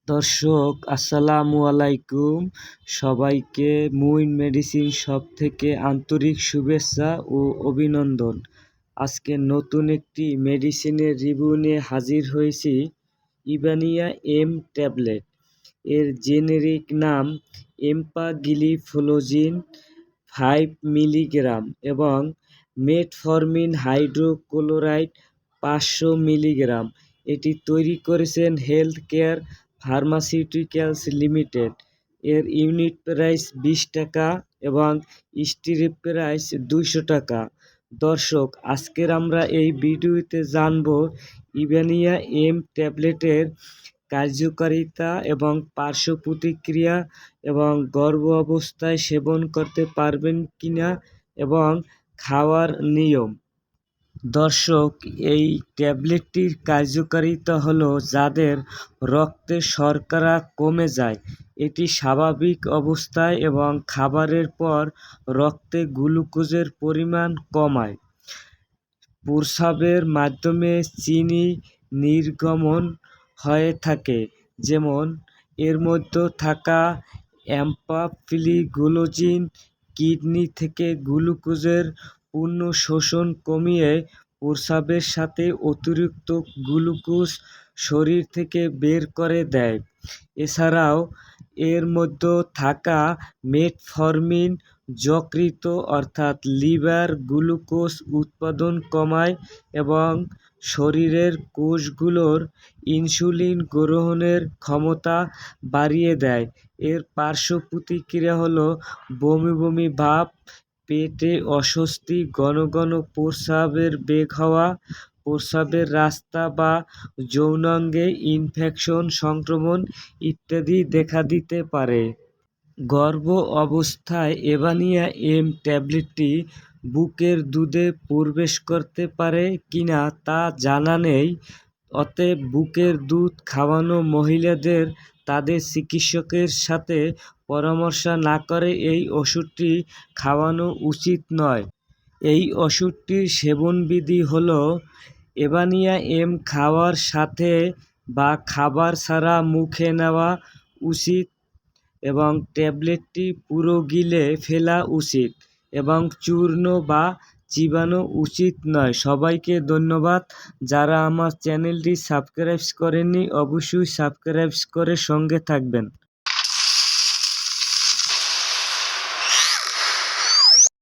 দর্শক আসসালামু আলাইকুম। সবাইকে মুইন মেডিসিন শপ থেকে আন্তরিক শুভেচ্ছা ও অভিনন্দন। আজকে নতুন একটি মেডিসিনের রিভিউ নিয়ে হাজির হয়েছি। ইবানিয়া এম ট্যাবলেট, এর জেনেরিক নাম এম্পাগিলিফ্লোজিন 5 মিলিগ্রাম এবং মেটফরমিন হাইড্রোক্লোরাইড 500 মিলিগ্রাম। এটি তৈরি করেছেন হেলথ কেয়ার ফার্মাসিউটিক্যালস লিমিটেড। এর ইউনিট প্রাইস 20 টাকা এবং স্ট্রিপ প্রাইস 200 টাকা। দর্শক, আজকের আমরা এই ভিডিওতে জানব ইবানিয়া এম ট্যাবলেটের কার্যকারিতা এবং পার্শ্ব প্রতিক্রিয়া এবং গর্ভ অবস্থায় সেবন করতে পারবেন কিনা এবং খাওয়ার নিয়ম। দর্শক, এই ট্যাবলেটটির কার্যকারিতা হলো যাদের রক্তে শর্করা কমে যায়, এটি স্বাভাবিক অবস্থায় এবং খাবারের পর রক্তে গ্লুকোজের পরিমাণ কমায়। প্রস্রাবের মাধ্যমে চিনি নির্গমন হয়ে থাকে, যেমন এর মধ্যে থাকা এম্পাগলিফ্লোজিন কিডনি থেকে গ্লুকোজের পূর্ণ শোষণ কমিয়ে প্রস্রাবের সাথে অতিরিক্ত গ্লুকোজ শরীর থেকে বের করে দেয়। এছাড়াও এর মধ্যে থাকা মেটফরমিন যকৃত অর্থাৎ লিভার গ্লুকোজ উৎপাদন কমায় এবং শরীরের কোষগুলোর ইনসুলিন গ্রহণের ক্ষমতা বাড়িয়ে দেয়। এর পার্শ্ব প্রতিক্রিয়া হলো বমি বমি ভাব, পেটে অস্বস্তি, ঘন ঘন প্রস্রাবের বেগ হওয়া, প্রস্রাবের রাস্তা বা যৌনাঙ্গে ইনফেকশন, সংক্রমণ ইত্যাদি দেখা দিতে পারে। গর্ভ অবস্থায় ইবানিয়া এম ট্যাবলেটটি বুকের দুধে প্রবেশ করতে পারে কিনা তা জানা নেই। অতএব বুকের দুধ খাওয়ানো মহিলাদের তাদের চিকিৎসকের সাথে পরামর্শ না করে এই ওষুধটি খাওয়ানো উচিত নয়। এই ওষুধটির সেবনবিধি হলো ইবানিয়া এম খাওয়ার সাথে বা খাবার ছাড়া মুখে নেওয়া উচিত এবং ট্যাবলেটটি পুরো গিলে ফেলা উচিত এবং চূর্ণ বা চিবানো উচিত নয়। সবাইকে ধন্যবাদ। যারা আমার চ্যানেলটি সাবস্ক্রাইব করেননি অবশ্যই সাবস্ক্রাইব করে সঙ্গে থাকবেন।